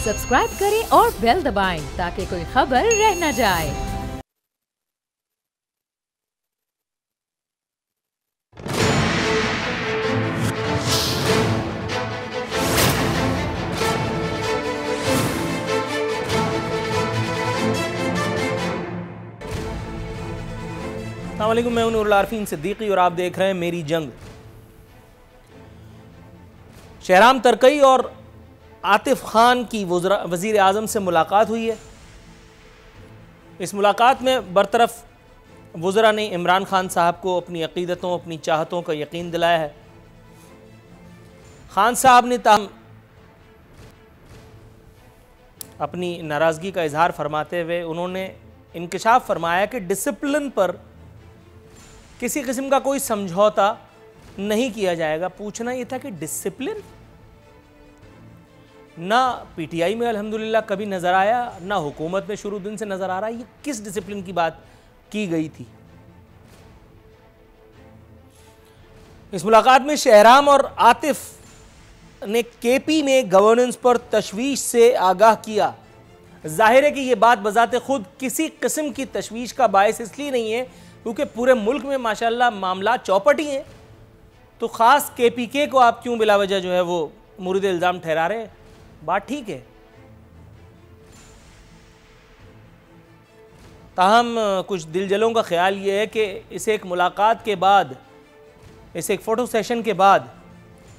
Subscribe करें और bell दबाएं ताकि कोई खबर रह न जाए। अस्सलामुअलैकुम, मैं नूरुल आरफीन सिद्दीकी और आप देख रहे हैं मेरी जंग। शहराम तरकई और आतिफ खान की वज़ीर आज़म से मुलाकात हुई है। इस मुलाकात में बरतरफ वज़रा ने इमरान खान साहब को अपनी अक़ीदतों, अपनी चाहतों का यकीन दिलाया है। खान साहब ने ताहम अपनी नाराज़गी का इजहार फरमाते हुए उन्होंने इंकशाफ फरमाया कि डिसिप्लिन पर किसी किस्म का कोई समझौता नहीं किया जाएगा। पूछना यह था कि डिसिप्लिन ना पीटीआई में अल्हम्दुलिल्लाह कभी नज़र आया, ना हुकूमत में शुरू दिन से नज़र आ रहा है। ये किस डिसिप्लिन की बात की गई थी? इस मुलाकात में शहराम और आतिफ ने केपी में गवर्नेंस पर तशवीश से आगाह किया। जाहिर है कि यह बात बजाते खुद किसी किस्म की तशवीश का बायस इसलिए नहीं है क्योंकि पूरे मुल्क में माशाल्लाह मामला चौपट ही हैं। तो ख़ास केपीके को आप क्यों बिलावजह जो है वो मुरीद इल्ज़ाम ठहरा रहे हैं? बात ठीक है। ताहम कुछ दिलजलों का ख्याल ये है कि इस एक मुलाकात के बाद, इस एक फ़ोटो सेशन के बाद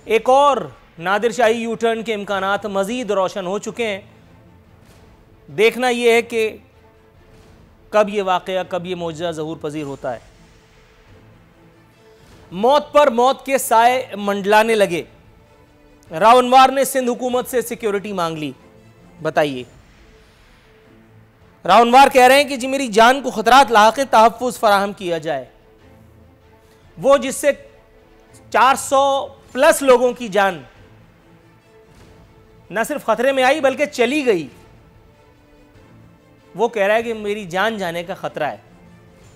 एक और नादिर शाही यू टर्न के इम्कानात मज़ीद रोशन हो चुके हैं। देखना यह है कि कब ये वाक़या, कब ये मौजज़ा ज़हूर पजीर होता है। मौत पर मौत के साए मंडलाने लगे। रावनवार ने सिंध हुकूमत से सिक्योरिटी मांग ली। बताइए, रावनवार कह रहे हैं कि जी मेरी जान को खतरात लाके तहफ़्फ़ुज़ फराहम किया जाए। वो जिससे 400 प्लस लोगों की जान न सिर्फ खतरे में आई बल्कि चली गई, वो कह रहा है कि मेरी जान जाने का ख़तरा है।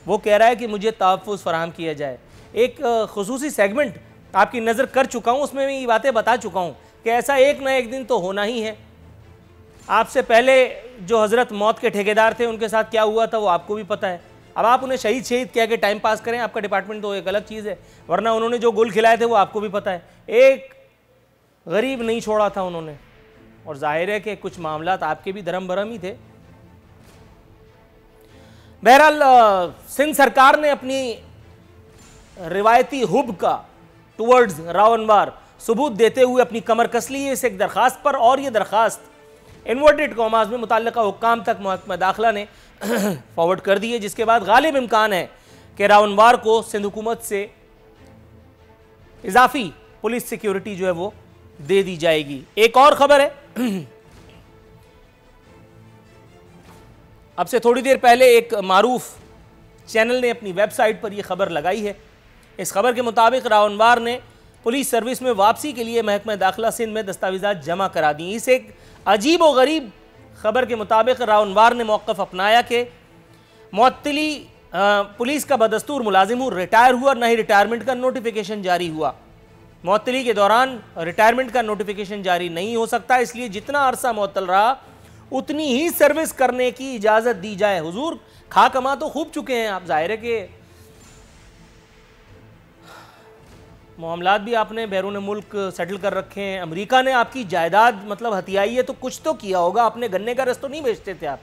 वो कह रहा है कि मुझे तहफ़्फ़ुज़ फराहम किया जाए। एक ख़ुसूसी सेगमेंट आपकी नज़र कर चुका हूँ, उसमें मैं ये बातें बता चुका हूँ कि ऐसा एक ना एक दिन तो होना ही है। आपसे पहले जो हज़रत मौत के ठेकेदार थे उनके साथ क्या हुआ था वो आपको भी पता है। अब आप उन्हें शहीद शहीद कह के टाइम पास करें, आपका डिपार्टमेंट तो एक अलग चीज़ है, वरना उन्होंने जो गुल खिलाए थे वो आपको भी पता है। एक गरीब नहीं छोड़ा था उन्होंने, और जाहिर है कि कुछ मामलात आपके भी धर्म भरम ही थे। बहरहाल सिंध सरकार ने अपनी रिवायती हुब का टुवर्ड्स रावनवार सबूत देते हुए अपनी कमर कस ली है इस एक दरखास्त पर, और ये दरखास्त इन्वर्टेड कॉमास में मुतल्लिका हुक्काम तक महकमा दाखिला ने फॉरवर्ड कर दी है, जिसके बाद गालिब इम्कान है कि रावनवार को सिंध हुकूमत से इजाफी पुलिस सिक्योरिटी जो है वो दे दी जाएगी। एक और खबर है, अब से थोड़ी देर पहले एक मारूफ चैनल ने अपनी वेबसाइट पर यह खबर लगाई है। इस खबर के मुताबिक रावनवार ने पुलिस सर्विस में वापसी के लिए महकमा दाखिला सिंध में दस्तावेज़ात जमा करा दी। इस एक अजीब व गरीब खबर के मुताबिक रावनवार ने मौक़िफ़ अपनाया कि मुअत्तली पुलिस का बदस्तूर मुलाजिम रिटायर हुआ, न ही रिटायरमेंट का नोटिफिकेशन जारी हुआ। मुअत्तली के दौरान रिटायरमेंट का नोटिफिकेशन जारी नहीं हो सकता, इसलिए जितना अरसा मुअत्तल रहा उतनी ही सर्विस करने की इजाज़त दी जाए। हुजूर खा कमा तो खूब चुके हैं आप, जाहिर है कि मामलात भी आपने बैरून मुल्क सेटल कर रखे हैं। अमेरिका ने आपकी जायदाद मतलब हथियाई है तो कुछ तो किया होगा। अपने गन्ने का रस तो नहीं बेचते थे आप।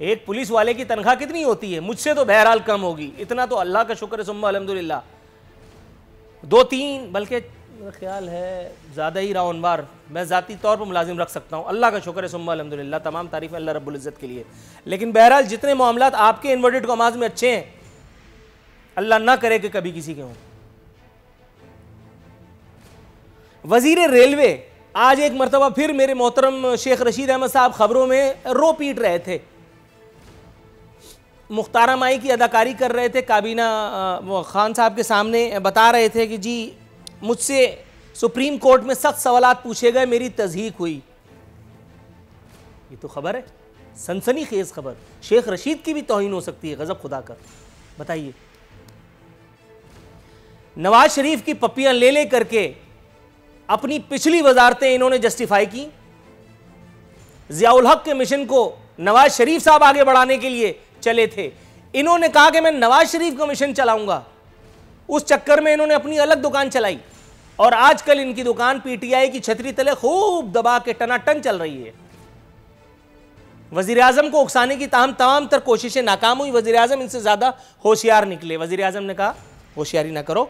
एक पुलिस वाले की तनख्वाह कितनी होती है? मुझसे तो बहरहाल कम होगी, इतना तो अल्लाह का शुक्र है सुम्मा अल्हम्दुलिल्लाह। 2-3 बल्कि ख्याल है ज़्यादा ही रावनवार मैं ज़ाती तौर पर मुलाजिम रख सकता हूँ। अल्लाह का शुक्र है सुम्मा अल्हम्दुलिल्लाह, तमाम तारीफ़ अल्लाह रब्बुल इज़्ज़त के लिए। लेकिन बहरहाल जितने मामलात आपके इन्वर्टेड कॉमास में अच्छे हैं, अल्लाह ना करे कि कभी किसी के हों। वज़ीर रेलवे आज एक मरतबा फिर मेरे मोहतरम शेख रशीद अहमद साहब खबरों में रो पीट रहे थे। मुख्तारा माई की अदाकारी कर रहे थे, काबीना खान साहब के सामने बता रहे थे कि जी मुझसे सुप्रीम कोर्ट में सख्त सवालात पूछे गए, मेरी तज़हीक हुई। ये तो खबर है, सनसनी खेज खबर। शेख रशीद की भी तौहीन हो सकती है, गजब खुदा कर। बताइए, नवाज शरीफ की पप्पियां ले ले करके अपनी पिछली वजारतें इन्होंने जस्टिफाई की। जियाउल हक के मिशन को नवाज शरीफ साहब आगे बढ़ाने के लिए चले थे। इन्होंने कहा कि मैं नवाज शरीफ का मिशन चलाऊंगा, उस चक्कर में इन्होंने अपनी अलग दुकान चलाई और आजकल इनकी दुकान पीटीआई की छतरी तले खूब दबा के टनाटन चल रही है। वजीर आजम को उकसाने की तमाम तर कोशिशें नाकाम हुई। वजीर आजम इनसे ज्यादा होशियार निकले। वजीर आजम ने कहा होशियारी ना करो,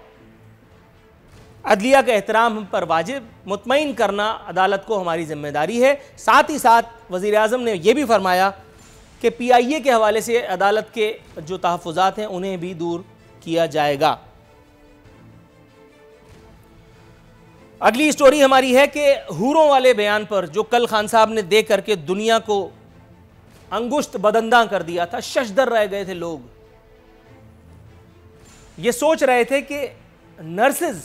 अदलिया का एहतराम हम पर वाजिब, मुतमईन करना अदालत को हमारी जिम्मेदारी है। साथ ही साथ वजीर आजम ने यह भी फरमाया कि PIA के हवाले से अदालत के जो तहफ़्फ़ुज़ात हैं उन्हें भी दूर किया जाएगा। अगली स्टोरी हमारी है कि हूरों वाले बयान पर जो कल खान साहब ने दे करके दुनिया को अंगुश्त बदंदा कर दिया था, शशदर रह गए थे लोग। ये सोच रहे थे कि नर्सेज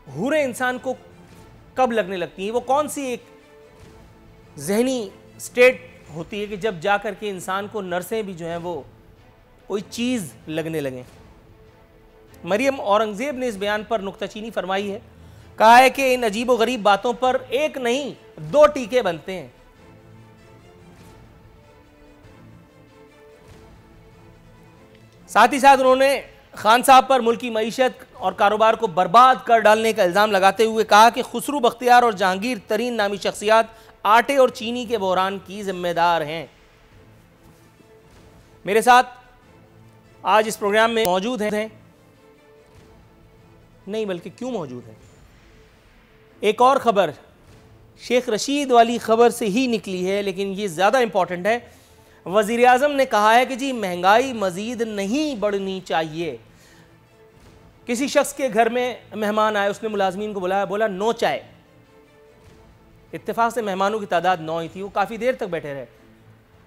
हूरें इंसान को कब लगने लगती हैं, वो कौन सी एक जहनी स्टेट होती है कि जब जा करके इंसान को नर्सें भी जो हैं वो कोई चीज़ लगने लगें। मरियम औरंगज़ेब ने इस बयान पर नुक्ताचीनी फरमाई है। कहा है कि इन अजीब व गरीब बातों पर एक नहीं 2 टीके बनते हैं। साथ ही साथ उन्होंने खान साहब पर मुल्की मईशत और कारोबार को बर्बाद कर डालने का इल्ज़ाम लगाते हुए कहा कि खुसरू बख्तियार और जहांगीर तरीन नामी शख्सियात आटे और चीनी के बहरान की जिम्मेदार हैं। मेरे साथ आज इस प्रोग्राम में मौजूद हैं, नहीं बल्कि क्यों मौजूद हैं, एक और ख़बर शेख रशीद वाली ख़बर से ही निकली है, लेकिन ये ज़्यादा इंपॉर्टेंट है। वज़ीर आज़म ने कहा है कि जी महंगाई मज़ीद नहीं बढ़नी चाहिए। किसी शख्स के घर में मेहमान आए, उसने मुलाजमीन को बुलाया, बोला नो चाय। इत्तेफाक से मेहमानों की तादाद 9 ही थी। वो काफ़ी देर तक बैठे रहे,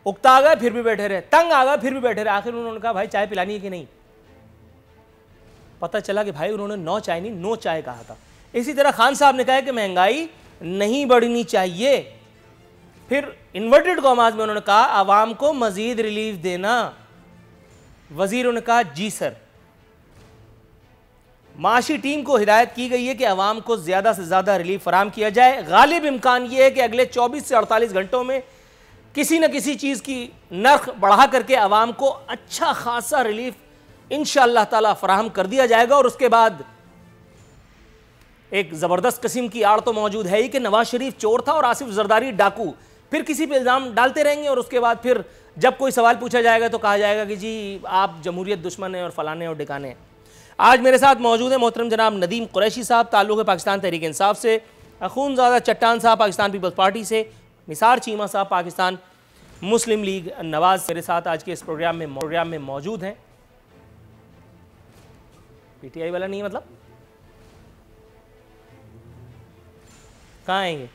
उकता आ गए फिर भी बैठे रहे, तंग आ गए फिर भी बैठे रहे। आखिर उन्होंने कहा भाई चाय पिलानी है कि नहीं। पता चला कि भाई उन्होंने 9 चाय नहीं 9 चाय कहा था। इसी तरह खान साहब ने कहा कि महंगाई नहीं बढ़नी चाहिए। फिर इन्वर्टेड कॉमास में उन्होंने कहा आवाम को मजीद रिलीफ देना। वजीरों ने कहा जी सर। माशी टीम को हिदायत की गई है कि आवाम को ज्यादा से ज्यादा रिलीफ फराम किया जाए। गालिब इम्कान यह है कि अगले 24 से 48 घंटों में किसी न किसी चीज की नर्ख बढ़ा करके आवाम को अच्छा खासा रिलीफ इंशाअल्लाह ताला फराहम कर दिया जाएगा। और उसके बाद एक जबरदस्त किस्म की आड़ तो मौजूद है ही कि नवाज शरीफ चोर था और आसिफ जरदारी डाकू। फिर किसी पे इल्ज़ाम डालते रहेंगे और उसके बाद फिर जब कोई सवाल पूछा जाएगा तो कहा जाएगा कि जी आप जमहूरियत दुश्मन हैं और फलाने और डिकाने हैं। आज मेरे साथ मौजूद है मोहतरम जनाब नदीम कुरैशी साहब, ताल्लुक़ है पाकिस्तान तहरीक इंसाफ से, अखूनज़ादा चट्टान साहब पाकिस्तान पीपल्स पार्टी से, निसार चीमा साहब पाकिस्तान मुस्लिम लीग नवाज मेरे साथ आज के इस प्रोग्राम में मौजूद हैं। PTI वाला नहीं मतलब कहाँ आएंगे?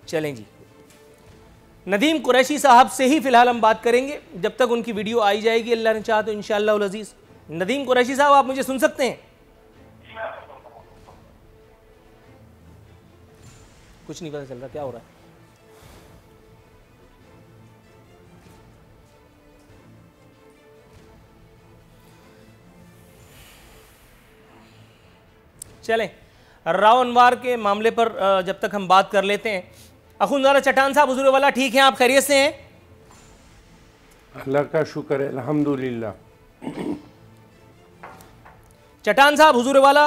चलें जी, नदीम कुरैशी साहब से ही फिलहाल हम बात करेंगे जब तक उनकी वीडियो आई जाएगी अल्लाह ने चाहा तो इंशाअल्लाह उल अज़ीज़। नदीम कुरैशी साहब आप मुझे सुन सकते हैं? कुछ नहीं पता चल रहा क्या हो रहा है। चलें, राव अनवार के मामले पर जब तक हम बात कर लेते हैं। अखुनज़ादा चट्टान साहब हुजूर वाला ठीक हैं, आप खैरियत से हैं? अल्लाह का शुक्र है, अल्हम्दुलिल्लाह। चट्टान साहब हुजूर वाला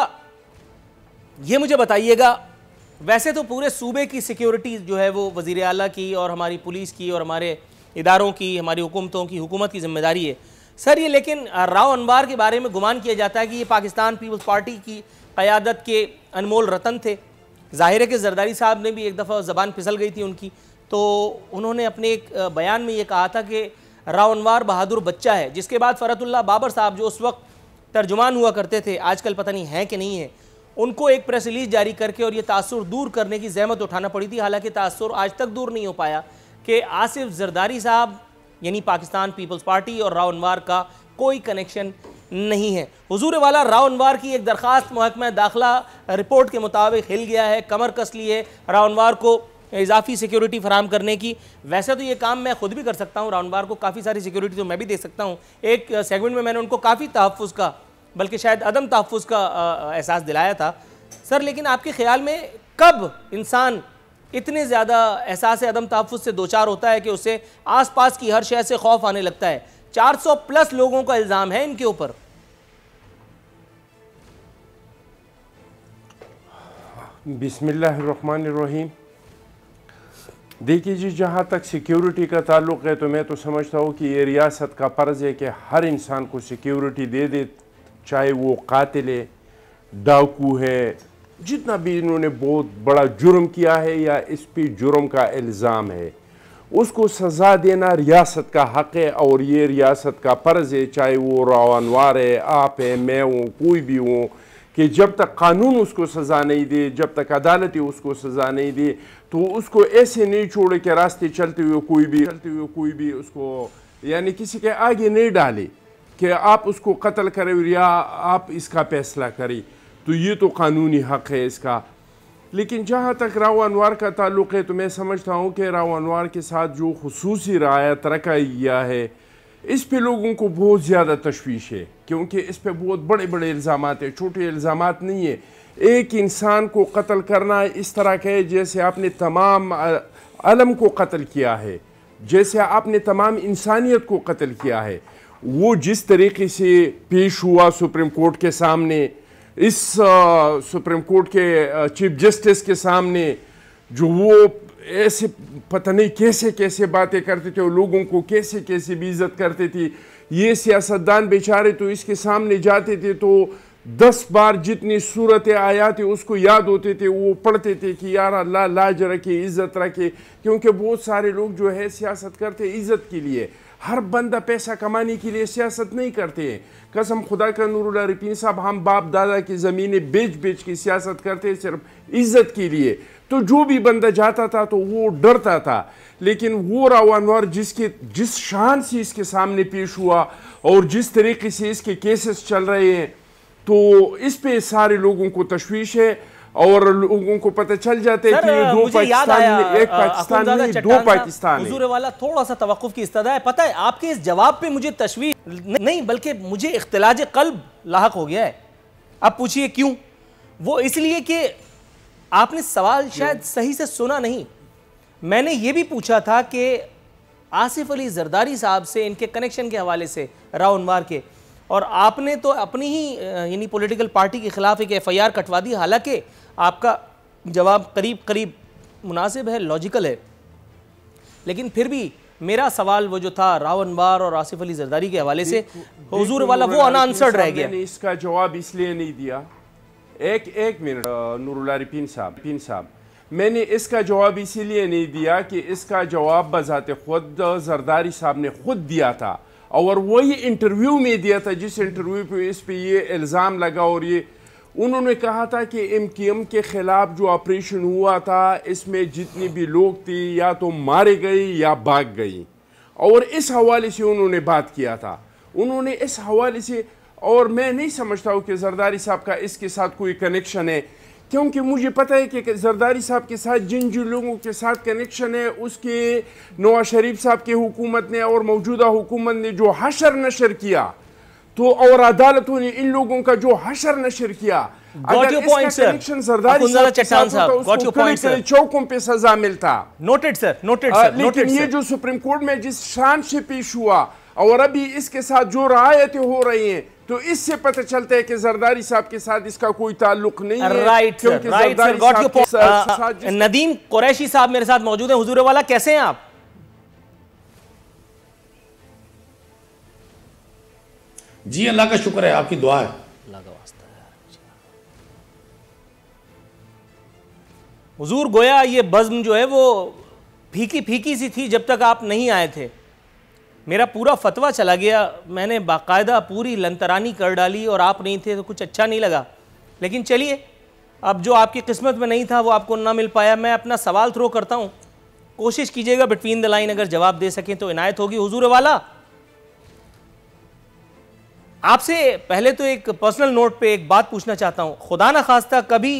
ये मुझे बताइएगा, वैसे तो पूरे सूबे की सिक्योरिटी जो है वो वज़ीर आला की और हमारी पुलिस की और हमारे इदारों की, हमारी हुकूमतों की, हुकूमत की जिम्मेदारी है सर ये, लेकिन राव अनवार के बारे में गुमान किया जाता है कि ये पाकिस्तान पीपल्स पार्टी की क़यादत के अनमोल रतन थे। ज़ाहिर है कि जरदारी साहब ने भी एक दफ़ा ज़बान फिसल गई थी उनकी, तो उन्होंने अपने एक बयान में ये कहा था कि राव अनवार बहादुर बच्चा है। जिसके बाद फ़रतुल्लाह बाबर साहब जो उस वक्त तर्जुमान हुआ करते थे, आजकल पता नहीं है कि नहीं है, उनको एक प्रेस रिलीज़ जारी करके और ये तासुर दूर करने की ज़हमत उठाना पड़ी थी। हालांकि तासुर आज तक दूर नहीं हो पाया कि आसिफ जरदारी साहब यानी पाकिस्तान पीपल्स पार्टी और राव अनवार का कोई कनेक्शन नहीं है। हुजूर वाला राव अनवार की एक दरख्वास्त महकमा दाखिला रिपोर्ट के मुताबिक हिल गया है, कमर कस ली है राव अनवार को इजाफी सिक्योरिटी फराम करने की। वैसे तो ये काम मैं खुद भी कर सकता हूँ, राव अनवार को काफ़ी सारी सिक्योरिटी तो मैं भी दे सकता हूँ। एक सेगमेंट में मैंने उनको काफ़ी तहफ़्फ़ुज़ का, बल्कि शायद अदम तहफ़्फ़ुज़ का एहसास दिलाया था। सर लेकिन आपके ख्याल में कब इंसान इतने ज़्यादा एहसास अदम तहफ़्फ़ुज़ से दोचार होता है कि उसे आसपास की हर शय से खौफ आने लगता है? 400 प्लस लोगों का इल्ज़ाम है इनके ऊपर। बिस्मिल्लाहिर्रहमानिर्रहीम। देखिए जी, जहाँ तक सिक्योरिटी का ताल्लुक़ है तो मैं तो समझता हूँ कि ये रियासत का फ़र्ज़ है कि हर इंसान को सिक्योरिटी दे दे, चाहे वो कातिल है, डाकू है, जितना भी इन्होंने बहुत बड़ा जुर्म किया है या इस पे जुर्म का इल्ज़ाम है, उसको सज़ा देना रियासत का हक़ है और ये रियासत का फ़र्ज़ है, चाहे वो राव अनवार है, आप है, मैं हूँ, कोई भी हूँ, कि जब तक कानून उसको सज़ा नहीं दे, जब तक अदालत उसको सज़ा नहीं दे, तो उसको ऐसे नहीं छोड़े कि रास्ते चलते हुए कोई भी उसको यानी किसी के आगे नहीं डाले कि आप उसको कत्ल करें या आप इसका फैसला करें। तो ये तो कानूनी हक़ है इसका। लेकिन जहाँ तक राव अनवार का ताल्लुक़ है तो मैं समझता हूँ कि राव अनवार के साथ जो खुसूसी रियायत रखा गया है, इस पे लोगों को बहुत ज़्यादा तशवीश है, क्योंकि इस पे बहुत बड़े बड़े इल्ज़ामात हैं, छोटे इल्ज़ामात नहीं है। एक इंसान को कत्ल करना इस तरह का है जैसे आपने तमाम आलम को कत्ल किया है, जैसे आपने तमाम इंसानियत को कत्ल किया है। वो जिस तरीके से पेश हुआ सुप्रीम कोर्ट के सामने, इस सुप्रीम कोर्ट के चीफ जस्टिस के सामने, जो वो ऐसे पता नहीं कैसे कैसे बातें करते थे और लोगों को कैसे कैसे बेइज्जत करते थे। ये सियासतदान बेचारे तो इसके सामने जाते थे तो 10 बार जितनी सूरतें आयात उसको याद होते थे, वो पढ़ते थे कि यार अल्लाह लाज रखे, इज़्ज़त रखे, क्योंकि बहुत सारे लोग जो है सियासत करते इज़्ज़त के लिए। हर बंदा पैसा कमाने के लिए सियासत नहीं करते हैं। कसम खुदा का, नूरुल्लाह रिपीन साहब, हम बाप दादा की ज़मीनें बेच बेच के सियासत करते हैं सिर्फ इज़्ज़त के लिए। तो जो भी बंदा जाता था तो वो डरता था। लेकिन वो राव अनवर जिस शान से इसके सामने पेश हुआ और जिस तरीके से इसके केसेस चल रहे हैं, तो इस पे सारे लोगों को तशवीश है और लोगों को पता चल जाता है कि ये दो पाकिस्तान, एक पाकिस्तान नहीं, दो पाकिस्तान है। हुजूर वाला थोड़ा सा तवक्कुफ की इस्तदा है। पता है आपके इस जवाब पे मुझे तशवीश नहीं बल्कि मुझे इख्तिलाज क़ल्ब लाहक हो गया है। अब पूछिए क्यों? वो इसलिए कि आपने सवाल शायद सही से सुना नहीं। मैंने ये भी पूछा था कि आसिफ अली जरदारी साहब से इनके कनेक्शन के हवाले से राव अनवार के, और आपने तो अपनी ही यानी पॉलिटिकल पार्टी के खिलाफ एक FIR कटवा दी। हालांकि आपका जवाब करीब करीब मुनासिब है, लॉजिकल है, लेकिन फिर भी मेरा सवाल वो जो था राव अनवार और आसिफ अली जरदारी के हवाले से, हुजूर वाला वो अनआंसर्ड रह गया। मैंने इसका जवाब इसलिए नहीं दिया, एक मिनट नूरुल्लाह रिपीन साहब, मैंने इसका जवाब इसीलिए नहीं दिया कि इसका जवाब बजाते खुद जरदारी साहब ने खुद दिया था और वही इंटरव्यू में दिया था जिस इंटरव्यू पे इस पे ये इल्ज़ाम लगा। और ये उन्होंने कहा था कि MKM के ख़िलाफ़ जो ऑपरेशन हुआ था इसमें जितने भी लोग थे या तो मारे गए या भाग गई, और इस हवाले से उन्होंने बात किया था। उन्होंने इस हवाले से, और मैं नहीं समझता हूँ कि जरदारी साहब का इसके साथ कोई कनेक्शन है, क्योंकि मुझे पता है कि जरदारी साहब के साथ जिन लोगों के साथ कनेक्शन है, उसके नवाज शरीफ साहब की हुकूमत ने और मौजूदा हुकूमत ने जो हशर नशर किया, तो और अदालतों ने इन लोगों का जो हशर नशर किया, अगर इसका कनेक्शन जरदारी साहब के साथ होता उसको चौकों पे सजा मिलता। Noted sir, noted sir. लेकिन ये जो सुप्रीम कोर्ट में जिस शान से पेश हुआ और अभी इसके साथ जो रायतें हो रही हैं, तो इससे पता चलता है कि जरदारी साहब के साथ इसका कोई ताल्लुक नहीं है। Right sir. नदीम कुरैशी साहब मेरे साथ मौजूद हैं। हुजूर वाला, कैसे हैं आप? जी अल्लाह का शुक्र है, आपकी दुआ है। अल्लाह का वास्ता है। हुजूर, गोया ये बज़्म जो है वो फीकी फीकी सी थी जब तक आप नहीं आए थे। मेरा पूरा फतवा चला गया, मैंने बाकायदा पूरी लंतरानी कर डाली और आप नहीं थे तो कुछ अच्छा नहीं लगा। लेकिन चलिए, अब जो आपकी किस्मत में नहीं था वो आपको ना मिल पाया। मैं अपना सवाल थ्रो करता हूँ, कोशिश कीजिएगा बिटवीन द लाइन अगर जवाब दे सकें तो इनायत होगी। हुजूर वाला, आपसे पहले तो एक पर्सनल नोट पे एक बात पूछना चाहता हूँ। खुदा न खास्ता कभी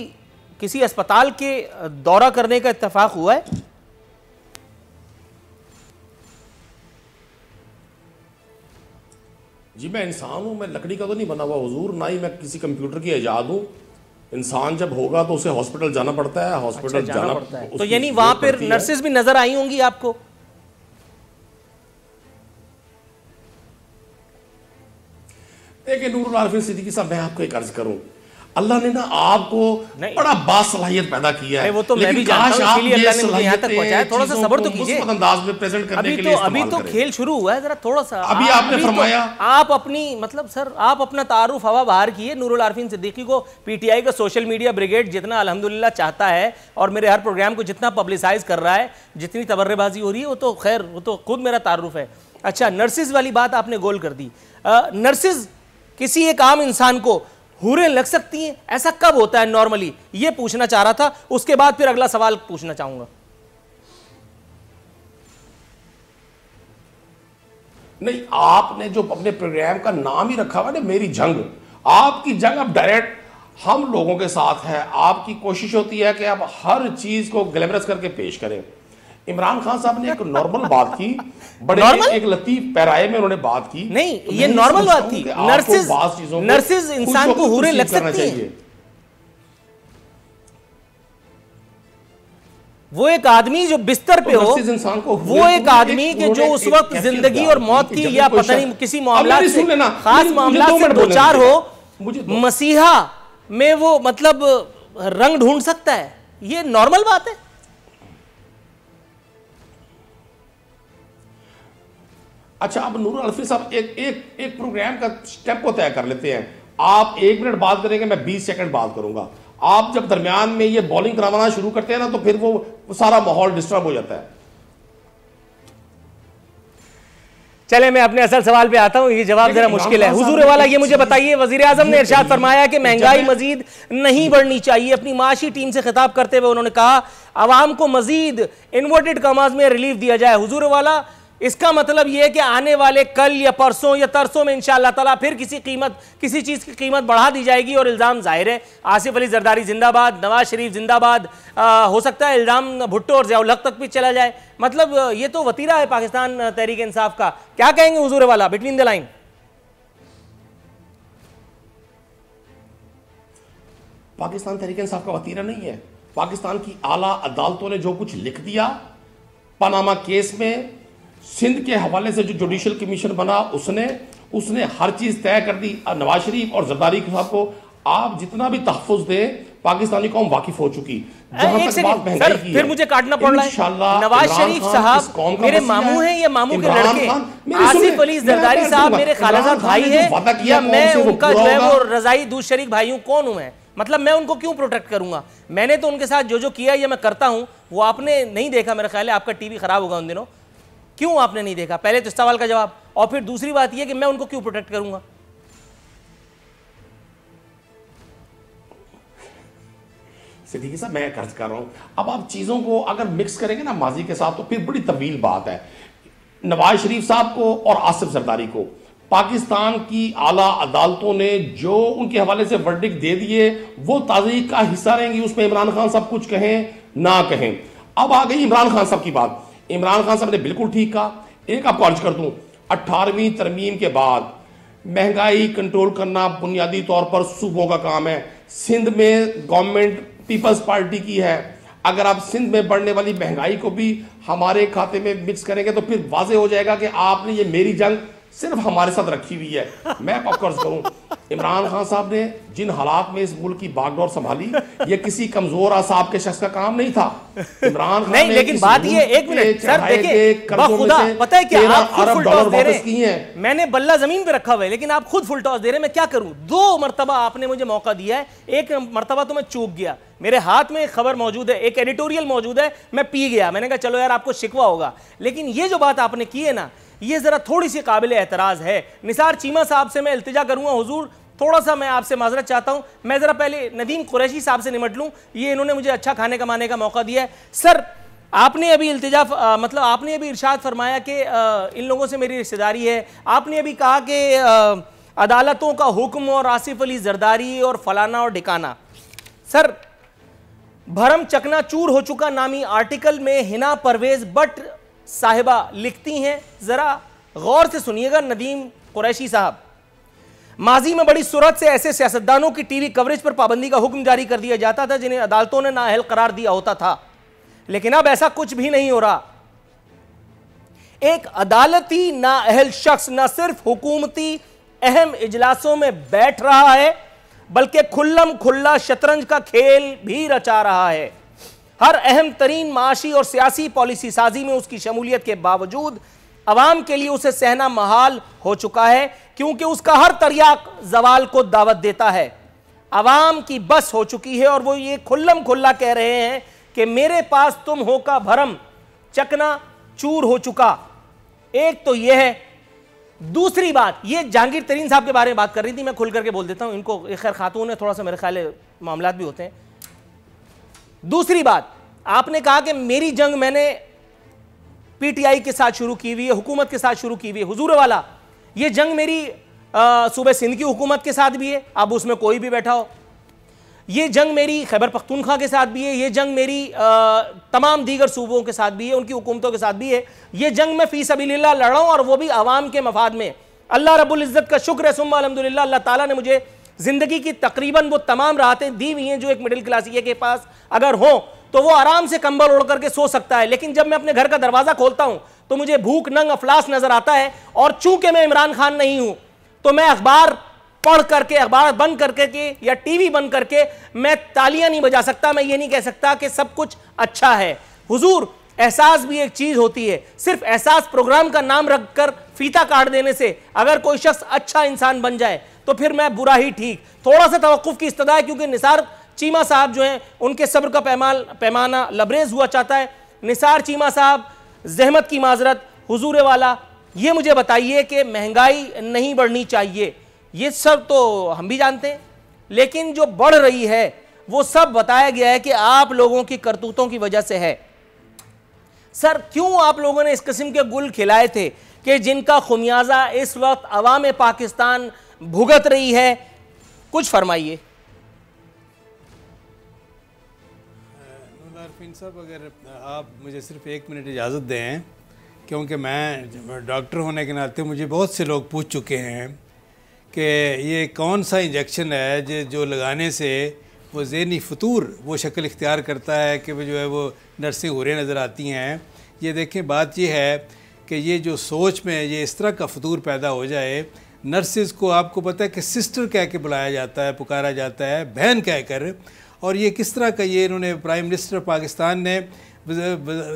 किसी अस्पताल के दौरा करने का इत्तेफाक हुआ है? जी मैं इंसान हूँ, मैं लकड़ी का तो नहीं बना हुआ हुजूर, ना ही मैं किसी कंप्यूटर की ईजाद हूँ। इंसान जब होगा तो उसे हॉस्पिटल जाना पड़ता है, हॉस्पिटल जाना पड़ता है। तो यानी वहां पर नर्सेज भी नजर आई होंगी आपको? देखिए नूरुल आरिफीन सिद्दीकी साहब, मैं आपको एक अर्ज करूं, अल्लाह ने ना आपको बड़ा बासलाहियत पैदा किया है। वो तो मैं भी जानता हूं, इसीलिए अल्लाह ने मुझे यहां तक पहुंचाया। थोड़ा सा सब्र तो कीजिए, अंदाज में प्रेजेंट करने के लिए अभी तो खेल शुरू हुआ है, जरा थोड़ा सा। अभी आपने फरमाया आप अपनी मतलब सर आप अपना तारुफ हवा बाहर किए। नूरुल आरिफीन सिद्दीकी को पीटीआई का सोशल मीडिया ब्रिगेड जितना अल्हम्दुलिल्लाह चाहता है और मेरे हर प्रोग्राम को जितना पब्लिसाइज कर रहा है, जितनी तबर्रेबाजी हो रही है, वो तो खैर वो तो खुद मेरा तारुफ है। अच्छा, नर्सिस वाली बात आपने गोल कर दी। नर्सिस किसी एक आम इंसान को हुरें लग सकती हैं, ऐसा कब होता है नॉर्मली, ये पूछना चाह रहा था। उसके बाद फिर अगला सवाल पूछना चाहूंगा। नहीं, आपने जो अपने प्रोग्राम का नाम ही रखा हुआ ना मेरी जंग, आपकी जंग अब डायरेक्ट हम लोगों के साथ है। आपकी कोशिश होती है कि आप हर चीज को ग्लैमरस करके पेश करें। इमरान खान साहब ने एक नॉर्मल बात की, बड़े एक लतीफ पैराए में उन्होंने बात की। नहीं, ये नॉर्मल बात थी। नर्सिस इंसान को हुरे लग सकती हैं। वो एक आदमी जो बिस्तर पे हो, इंसान को वो एक आदमी के जो उस वक्त जिंदगी और मौत की या पता नहीं किसी मामला से खास मामला से दो चार हो, मसीहा में वो मतलब रंग ढूंढ सकता है। ये नॉर्मल बात है। अच्छा, अब नूरुल आरिफीन साहब एक प्रोग्राम का स्टेप को तय कर लेते हैं। आप 1 मिनट बात करेंगे, मैं 20 सेकंड बात करूंगा। आप जब दरमियान में ये बॉलिंग करवाना शुरू करते हैं ना, तो फिर वो सारा माहौल डिस्टर्ब हो जाता है। चले मैं अपने असल सवाल पे आता हूं। ये जवाब जरा मुश्किल है। हुजूर वाला ये मुझे बताइए, वजीर आजम ने इरशाद फरमाया कि महंगाई मजीद नहीं बढ़नी चाहिए। अपनी माशी टीम से खिताब करते हुए उन्होंने कहा आवाम को मजीद इन्वर्टेड कमाज में रिलीफ दिया जाए। हुजूर वाला, इसका मतलब यह है कि आने वाले कल या परसों या तरसों में इंशाअल्लाह ताला फिर किसी चीज की कीमत बढ़ा दी जाएगी। और इल्जाम जाहिर है आसिफ अली जरदारी जिंदाबाद, नवाज शरीफ जिंदाबाद, हो सकता है इल्जाम भुट्टो और ज़ियाउल हक तक भी चला जाए। मतलब ये तो वतीरा है पाकिस्तान तहरीक इंसाफ का। क्या कहेंगे हुजूर वाला, between the line? Pakistan Tehreek Insaf का वतीरा नहीं है। पाकिस्तान की आला अदालतों ने जो कुछ लिख दिया पनामा केस में, सिंध के हवाले से जो जुडिशल कमीशन बना, उसने हर चीज तय कर दी। नवाज शरीफ और जरदारी साहब को आप जितना भी तहफ़्फ़ुज़ दें, पाकिस्तानी कौम वाकिफ हो चुकी। जहां तक बात महंगाई की फिर मुझे काटना पड़ रहा है। नवाज शरीफ साहब मेरे मामू हैं या मामू के लड़के? आसिफ अली जरदारी साहब मेरे खालाजाद भाई हैं या मैं उनका जो है वो रजाई दूध शरीक भाई हूं? कौन हूं मैं? मतलब मैं उनको क्यों प्रोटेक्ट करूंगा? मैंने तो उनके साथ जो किया या मैं करता हूं वो आपने नहीं देखा। मेरा ख्याल है आपका टीवी खराब होगा उन दिनों। क्यों आपने नहीं देखा? पहले तो इस सवाल का जवाब। और फिर दूसरी बात यह कि मैं उनको क्यों प्रोटेक्ट करूंगा? सिद्दीकी साहब, मैं कर्ज कर रहा हूं। अब आप चीजों को अगर मिक्स करेंगे ना माजी के साथ, तो फिर बड़ी तवील बात है। नवाज शरीफ साहब को और आसिफ जरदारी को पाकिस्तान की आला अदालतों ने जो उनके हवाले से वर्डिक्ट दे दिए, वो तारीख का हिस्सा रहेंगी। उसमें इमरान खान साहब कुछ कहें ना कहें। अब आ गई इमरान खान साहब की बात। इमरान खान साहब ने बिल्कुल ठीक कहा। एक आपको अर्ज कर दूं, 18वीं तरमीम के बाद महंगाई कंट्रोल करना बुनियादी तौर पर सूबों का काम है। सिंध में गवर्नमेंट पीपल्स पार्टी की है। अगर आप सिंध में बढ़ने वाली महंगाई को भी हमारे खाते में मिक्स करेंगे तो फिर वाजे हो जाएगा कि आपने ये मेरी जंग सिर्फ हमारे साथ रखी हुई है। मैं आपको अर्ज करूं, इमरान खान साहब ने जिन हालात में इस मुल्क की बागडोर संभाली, ये किसी कमजोर आसाब के शख्स का काम नहीं था। इमरान खान नहीं, लेकिन बात ये, एक मिनट सर, देखिए खुदा पता है क्या, आप खुद फुल टॉस दे रहे हैं। मैंने बल्ला जमीन पे रखा हुआ है, लेकिन आप खुद फुल टॉस दे रहे हैं। मैं क्या करूं? 2 मरतबा आपने मुझे मौका दिया है, एक मरतबा तो मैं चूक गया। मेरे हाथ में एक खबर मौजूद है, एक एडिटोरियल मौजूद है, मैं पी गया। मैंने कहा चलो यार आपको शिकवा होगा। लेकिन ये जो बात आपने की है ना, ये जरा थोड़ी सी काबिल एतराज है। निसार चीमा साहब से मैं इल्तिजा करूंगा, हुजूर थोड़ा सा मैं आपसे माजरत चाहता हूं। मैं जरा पहले नदीम कुरैशी साहब से निमट लूं। ये इन्होंने मुझे अच्छा खाने कमाने का मौका दिया है। सर, आपने अभी मतलब आपने अभी इरशाद फरमाया कि इन लोगों से मेरी रिश्तेदारी है। आपने अभी कहा कि अदालतों का हुक्म और आसिफ अली जरदारी और फलाना और ढिकाना। सर, भरम चकना चूर हो चुका नामी आर्टिकल में हिना परवेज बट साहिबा लिखती हैं, जरा गौर से सुनिएगा नदीम कुरैशी साहब। माजी में बड़ी सूरत से ऐसे सियासतदानों की टीवी कवरेज पर पाबंदी का हुक्म जारी कर दिया जाता था जिन्हें अदालतों ने नाअहल करार दिया होता था, लेकिन अब ऐसा कुछ भी नहीं हो रहा। एक अदालती नाअहल शख्स न सिर्फ हुकूमती अहम इजलासों में बैठ रहा है बल्कि खुल्लम खुल्ला शतरंज का खेल भी रचा रहा है। हर अहम तरीन माशी और सियासी पॉलिसी साजी में उसकी शमूलियत के बावजूद अवाम के लिए उसे सहना महाल हो चुका है, क्योंकि उसका हर तरियाक जवाल को दावत देता है। अवाम की बस हो चुकी है और वो ये खुल्लम खुल्ला कह रहे हैं कि मेरे पास तुम हो का भरम चकना चूर हो चुका। एक तो यह है। दूसरी बात, ये जहांगीर तरीन साहब के बारे में बात कर रही थी, मैं खुल करके बोल देता हूं, इनको खैर खातून है, थोड़ा सा मेरे ख्याल मामलात भी होते हैं। दूसरी बात, आपने कहा कि मेरी जंग मैंने पीटीआई के साथ शुरू की हुई है, हुकूमत के साथ शुरू की हुई है। हुजूर वाला, ये जंग मेरी सूबे सिंध की हुकूमत के साथ भी है, अब उसमें कोई भी बैठा हो। ये जंग मेरी खैबर पख्तूनख्वा के साथ भी है, ये जंग मेरी तमाम दीगर सूबों के साथ भी है, उनकी हुकूमतों के साथ भी है। ये जंग मैं फी सबीलिल्लाह लड़ रहा हूं और वो भी आवाम के मफाद में। अल्लाह रब्बुल इज़्ज़त का शुक्र है, सुम्मा अल्हम्दुलिल्लाह, अल्लाह ताला ने मुझे जिंदगी की तकरीबन वो तमाम राहतें दी हुई हैं जो एक मिडिल क्लासिया के पास अगर हो तो वो आराम से कंबल ओढ़ करके सो सकता है। लेकिन जब मैं अपने घर का दरवाजा खोलता हूं तो मुझे भूख नंग अफलास नजर आता है, और चूंकि मैं इमरान खान नहीं हूं तो मैं अखबार पढ़ करके, अखबार बंद करके या टीवी बंद करके मैं तालियां नहीं बजा सकता, मैं ये नहीं कह सकता कि सब कुछ अच्छा है। हुजूर, एहसास भी एक चीज होती है। सिर्फ एहसास प्रोग्राम का नाम रखकर फीता काट देने से अगर कोई शख्स अच्छा इंसान बन जाए तो फिर मैं बुरा ही ठीक। थोड़ा सा तवक्कुफ की इस्तदा है, क्योंकि निसार चीमा साहब जो हैं उनके सब्र का पैमाना लबरेज हुआ चाहता है। निसार चीमा साहब, जहमत की माजरत। हुजूर वाला, ये मुझे बताइए कि महंगाई नहीं बढ़नी चाहिए, ये सब तो हम भी जानते हैं, लेकिन जो बढ़ रही है वो सब बताया गया है कि आप लोगों की करतूतों की वजह से है। सर, क्यों आप लोगों ने इस किस्म के गुल खिलाए थे कि जिनका खुमियाजा इस वक्त अवाम पाकिस्तान भुगत रही है? कुछ फरमाइए। साहब, अगर आप मुझे सिर्फ 1 मिनट इजाज़त दें, क्योंकि मैं डॉक्टर होने के नाते मुझे बहुत से लोग पूछ चुके हैं कि ये कौन सा इंजेक्शन है जो लगाने से वो ज़हनी फतूर वो शक्ल इख्तियार करता है कि वो जो है वो नर्सें हुरें नज़र आती हैं। ये देखें, बात ये है कि ये जो सोच में ये इस तरह का फतूर पैदा हो जाए, नर्सिस को आपको पता है कि सिस्टर कह के बुलाया जाता है, पुकारा जाता है, बहन कह कर। और ये किस तरह का, ये इन्होंने प्राइम मिनिस्टर पाकिस्तान ने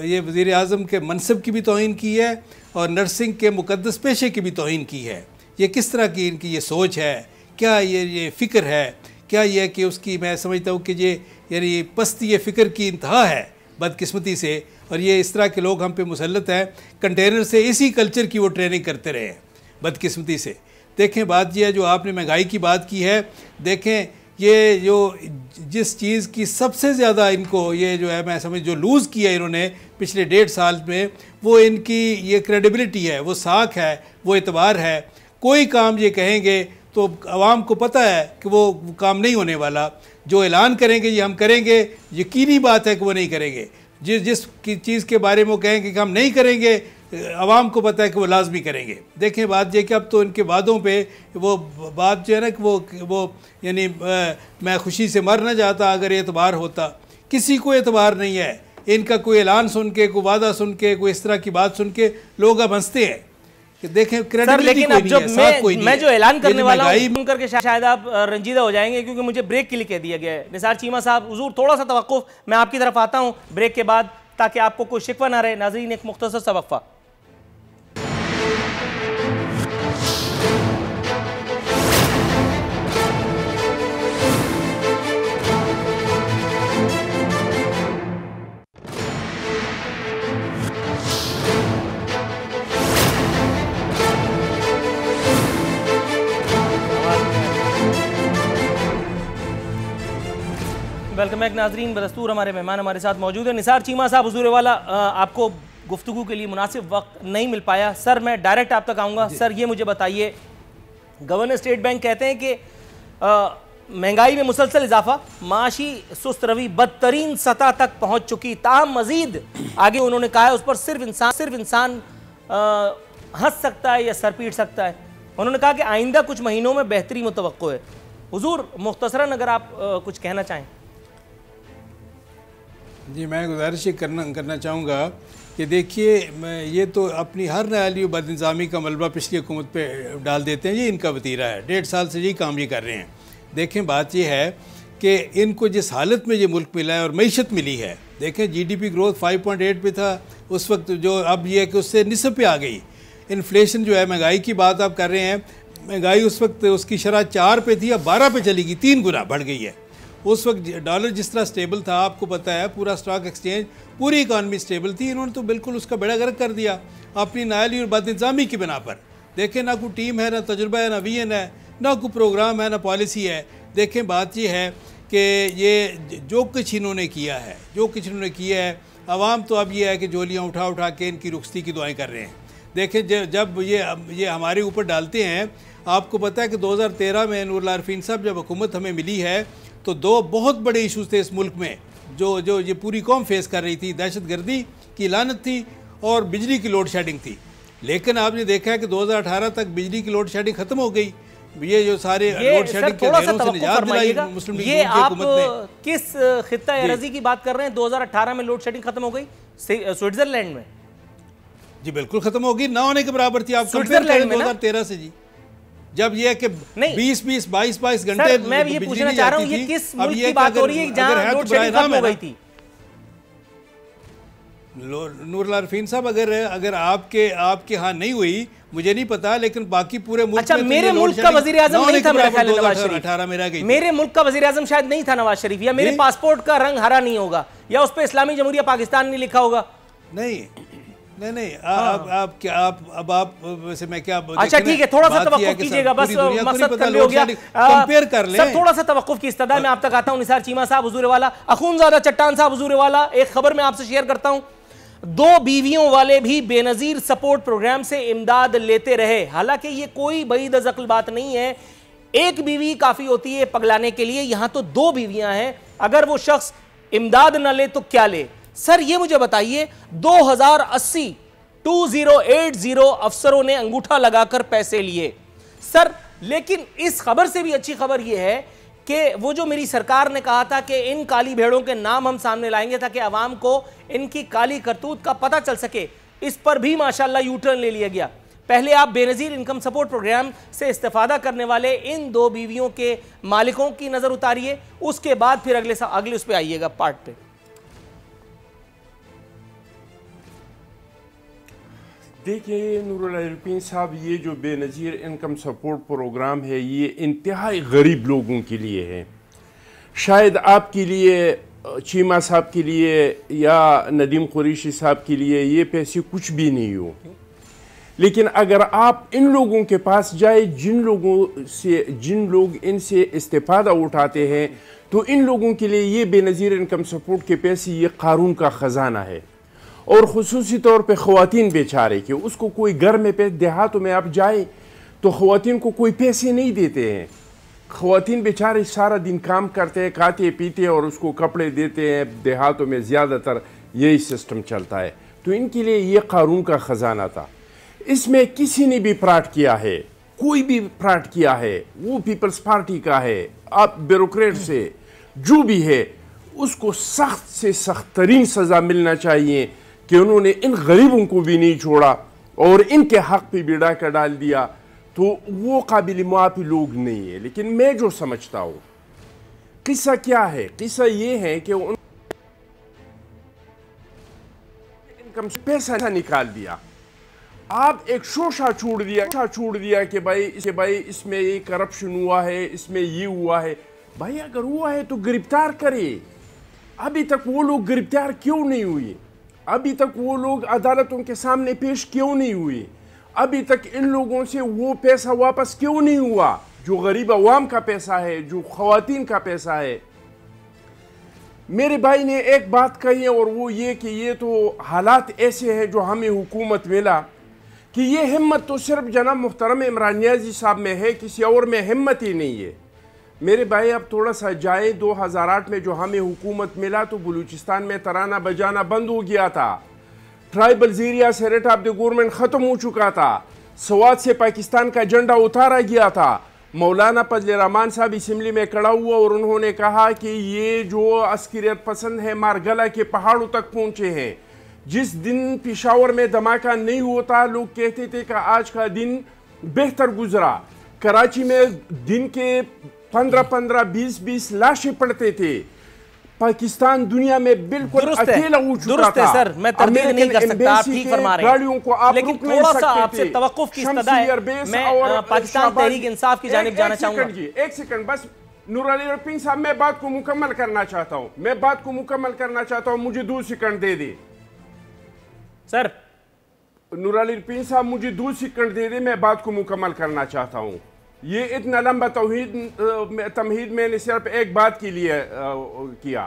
ये वज़ीर आज़म के मनसब की भी तौहीन की है और नर्सिंग के मुक़द्दस पेशे की भी तौहीन की है। ये किस तरह की इनकी ये सोच है? क्या ये फ़िक्र है? क्या ये कि उसकी, मैं समझता हूँ कि ये यानी पस्ती ये फ़िक्र की इंतहा है बदकिस्मती से। और ये इस तरह के लोग हम पे मुसल्लत हैं, कंटेनर से इसी कल्चर की वो ट्रेनिंग करते रहे हैं बदकिस्मती से। देखें, बात यह है, जो आपने महंगाई की बात की है, देखें ये जो जिस चीज़ की सबसे ज़्यादा इनको ये जो है मैं समझ जो लूज़ किया इन्होंने पिछले 1.5 साल में, वो इनकी ये क्रेडिबिलिटी है, वो साख है, वो एतबार है। कोई काम ये कहेंगे तो आवाम को पता है कि वो काम नहीं होने वाला। जो ऐलान करेंगे ये हम करेंगे, यकीनी बात है कि वो नहीं करेंगे। जिस चीज़ के बारे में वो कहेंगे कि हम नहीं करेंगे, आवाम को पता है कि वो लाजमी करेंगे। देखें, बात यह कि अब तो इनके वादों पे वो बात जो है ना कि वो यानी मैं खुशी से मर न जाता अगर एतबार होता। किसी को एतबार नहीं है। इनका कोई ऐलान सुन के, कोई वादा सुन के, कोई इस तरह की बात सुन के लोग अब हंसते हैं कि देखें क्रेडिबिलिटी कोई नहीं है, साथ कोई नहीं है। मैं जो ऐलान करने वाला हूं सुन करके शायद आप रंजीदा हो जाएंगे, क्योंकि मुझे ब्रेक के लिए कह दिया गया है। निसार चीमा साहब, हुजूर थोड़ा सा तवक्कुफ, मैं आपकी तरफ आता हूं ब्रेक के बाद, ताकि आपको कोई शिकवा ना रहे। नाज़रीन, एक मुख्तसर सा वक्फा। वेलकम बैक नाजरीन। बदस्तूर हमारे मेहमान हमारे साथ मौजूद है। निसार चीमा साहब, हुजूर वाला, आपको गुफ्तगू के लिए मुनासिब वक्त नहीं मिल पाया। सर, मैं डायरेक्ट आप तक आऊँगा। सर, ये मुझे बताइए, गवर्नर स्टेट बैंक कहते हैं कि महंगाई में मुसलसल इजाफा, माशी सुस्त रवी बदतरीन सतह तक पहुँच चुकी, ताहम मजीद आगे उन्होंने कहा है उस पर सिर्फ इंसान हंस सकता है या सर पीट सकता है। उन्होंने कहा कि आइंदा कुछ महीनों में बेहतरी मुतवक्को है। हुजूर मुख्तसरन अगर आप कुछ कहना चाहें। जी, मैं गुजारिश करना चाहूँगा कि देखिए, मैं ये तो अपनी हर नाली बदनिज़ामी का मलबा पिछली हुकूमत पे डाल देते हैं। ये इनका वतीरा है, 1.5 साल से यही काम ये कर रहे हैं। देखें, बात ये है कि इनको जिस हालत में ये मुल्क मिला है और मईशत मिली है, देखें GDP ग्रोथ 5.8 पे था उस वक्त, जो अब ये है कि उससे निस्फ पे आ गई। इन्फ्लेशन जो है, महंगाई की बात आप कर रहे हैं, महंगाई उस वक्त उसकी शरह 4 पे थी, अब 12 पे चली गई, 3 गुना बढ़ गई है। उस वक्त डॉलर जिस तरह स्टेबल था, आपको पता है, पूरा स्टॉक एक्सचेंज, पूरी इकानमी स्टेबल थी, इन्होंने तो बिल्कुल उसका बेड़ा गर्क कर दिया अपनी नायली और बदनिज़ामी की बिना पर। देखें, ना कोई टीम है, ना तजुर्बा है, ना विजन है, ना कोई प्रोग्राम है, ना पॉलिसी है। देखें, बात ये है कि ये जो कुछ इन्होंने किया है, आवाम तो अब ये है कि झोलियाँ उठा उठा के इनकी रुखसती की दुआएं कर रहे हैं। देखें, जब ये हमारे ऊपर डालते हैं, आपको पता है कि 2013 में नूरुल्लाह अरफीन साहब जब हुकूमत हमें मिली है तो 2 बहुत बड़े इशूज़ थे इस मुल्क में जो ये पूरी कौम फेस कर रही थी। दहशतगर्दी की लानत थी और बिजली की लोड शेडिंग थी। लेकिन आपने देखा है कि 2018 तक बिजली की लोड शेडिंग ख़त्म हो गई। ये जो सारे लोड शेडिंग के अंधेरों से निजात दिलाई मुस्लिम लीग की हुकूमत ने। किस खित्ता अरज़ी की बात कर रहे हैं? 2018 में लोड शेडिंग खत्म हो गई स्विट्जरलैंड में? जी बिल्कुल खत्म होगी, ना होने के बराबर थी। आप कंपेयर करें 2013 से जी, जब ये कि 20-20, 22-22 घंटे मैं ये पूछना चाह रहा हूं, ये किस मुल्क की बात हो रही है जहां लोड शेडिंग खत्म हो गई थी? नूरुल्लाह अरफीन साहब, अगर आपके यहाँ नहीं हुई मुझे नहीं पता, लेकिन बाकी पूरे मुल्क अच्छा, मेरे मुल्क का वजीर आजम नहीं था मेरा ख्याल है नवाज शरीफ। 18 में रह गई। मेरे मुल्क का वजीर आजम शायद नहीं था नवाज शरीफ, या मेरे पासपोर्ट का रंग हरा नहीं होगा, या उस पर इस्लामी जमहूरिया पाकिस्तान नहीं लिखा होगा। नहीं, आप वैसे मैं क्या, अच्छा ठीक है, थोड़ा सा तवक्कुफ कीजिएगा, बस मकसद कर हो गया, कंपेयर कर लें। थोड़ा सा तवक्कुफ की इस्तदा में आप तक आता हूं। निसार चीमा साहब हुजूर वाला, अखूनज़ादा चट्टान साहब हुजूर वाला, एक खबर मैं आपसे शेयर करता हूं। 2 बीवियों वाले भी बेनजीर सपोर्ट प्रोग्राम से इमदाद लेते रहे। हालांकि ये कोई बईद अज़क़ल बात नहीं है, एक बीवी काफी होती है पगलाने के लिए, यहां तो 2 बीवियां हैं। अगर वो शख्स इमदाद न ले तो क्या ले? सर ये मुझे बताइए, 2080 अफसरों ने अंगूठा लगाकर पैसे लिए सर। लेकिन इस खबर से भी अच्छी खबर यह है कि वो जो मेरी सरकार ने कहा था कि इन काली भेड़ों के नाम हम सामने लाएंगे ताकि आवाम को इनकी काली करतूत का पता चल सके, इस पर भी माशाल्लाह यू टर्न ले लिया गया। पहले आप बेनजीर इनकम सपोर्ट प्रोग्राम से इस्तेफादा करने वाले इन 2 बीवियों के मालिकों की नजर उतारिए, उसके बाद फिर अगले उस पर आइएगा पार्ट पे। देखिए नूरुल्लाह अरफीन साहब, ये जो बेनज़ीर इनकम सपोर्ट प्रोग्राम है ये इंतहाई गरीब लोगों के लिए है। शायद आपके लिए, चीमा साहब के लिए या नदीम कुरैशी साहब के लिए ये पैसे कुछ भी नहीं हो, लेकिन अगर आप इन लोगों के पास जाए, जिन लोग इनसे इस्तेफादा उठाते हैं, तो इन लोगों के लिए ये बेनज़ीर इनकम सपोर्ट के पैसे ये कानून का ख़जाना है। और ख़ुसूसी तौर पे ख़वातीन बेचारे के, उसको कोई घर में पैसे, देहातों में आप जाए तो ख़वातीन को कोई पैसे नहीं देते हैं। ख़वातीन बेचारे सारा दिन काम करते हैं, खाते पीते और उसको कपड़े देते हैं। देहातों में ज़्यादातर यही सिस्टम चलता है। तो इनके लिए ये कानून का ख़जाना था। इसमें किसी ने भी फ्रॉड किया है, कोई भी फ्रॉड किया है, वो पीपल्स पार्टी का है, आप ब्यूरोक्रेट से जो भी है, उसको सख्त से सख्त तरीन सज़ा मिलना चाहिए कि उन्होंने इन गरीबों को भी नहीं छोड़ा और इनके हक़ पे भी डाका डाल दिया। तो वो काबिल मुआफ़ी लोग नहीं है। लेकिन मैं जो समझता हूँ, किस्सा क्या है? किस्सा ये है कि उन इनकम से पैसा निकाल दिया, आप एक शोशा छोड़ दिया कि भाई इसमें ये करप्शन हुआ है, इसमें ये हुआ है। भाई अगर हुआ है तो गिरफ्तार करे। अभी तक वो लोग गिरफ्तार क्यों नहीं हुए? अभी तक वो लोग अदालतों के सामने पेश क्यों नहीं हुए? अभी तक इन लोगों से वो पैसा वापस क्यों नहीं हुआ जो गरीब अवाम का पैसा है, जो ख़वातीन का पैसा है? मेरे भाई ने एक बात कही है और वो ये कि ये तो हालात ऐसे हैं जो हमें हुकूमत मिला कि ये हिम्मत तो सिर्फ जनाब मुहतरम इमरान नियाज़ी साहब में है, किसी और में हिम्मत ही नहीं है। मेरे भाई अब थोड़ा सा जाए, 2008 में जो हमें हुकूमत मिला तो बलूचिस्तान में तराना बजाना बंद हो गया था, ट्राइबल एरिया से रेट ऑफ द गवर्नमेंट ख़त्म हो चुका था, स्वात से पाकिस्तान का झंडा उतारा गया था। मौलाना फजल रहमान साहब असम्बली में खड़ा हुआ और उन्होंने कहा कि ये जो अस्करियत पसंद है मारगला के पहाड़ों तक पहुंचे हैं। जिस दिन पेशावर में धमाका नहीं होता लोग कहते थे कि आज का दिन बेहतर गुजरा। कराची में दिन के 15-15, 20-20 लाशें पड़ते थे। पाकिस्तान दुनिया में बिल्कुल अकेला हो चुका था। सर, मैं तरदीद नहीं कर सकता, आप ठीक फरमा रहे हैं, गाड़ियों को आप लेकिन थोड़ा सा आपसे तवक्कुफ की इस्तदा है। मैं पाकिस्तान तहरीक इंसाफ की जानिब जाना चाहूंगा। एक सेकंड बस, नूर अली रफीन साहब, मैं बात को मुकम्मल करना चाहता हूं, मुझे 2 सेकंड दे दे सर। नूर अली रफीन साहब, मुझे 2 सेकंड दे दे, मैं बात को मुकम्मल करना चाहता हूं। ये इतना लंबा तमहीद मैंने सिर्फ एक बात के लिए किया,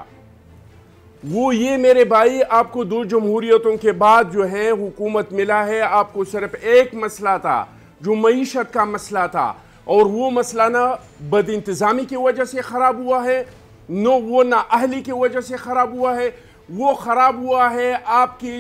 वो ये मेरे भाई, आपको 2 जमहूरियतों के बाद जो है हुकूमत मिला है, आपको सिर्फ एक मसला था जो मईशत का मसला था, और वो मसला ना बदइंतज़ामी की वजह से ख़राब हुआ है, वो ना अहली की वजह से ख़राब हुआ है, वो ख़राब हुआ है आपकी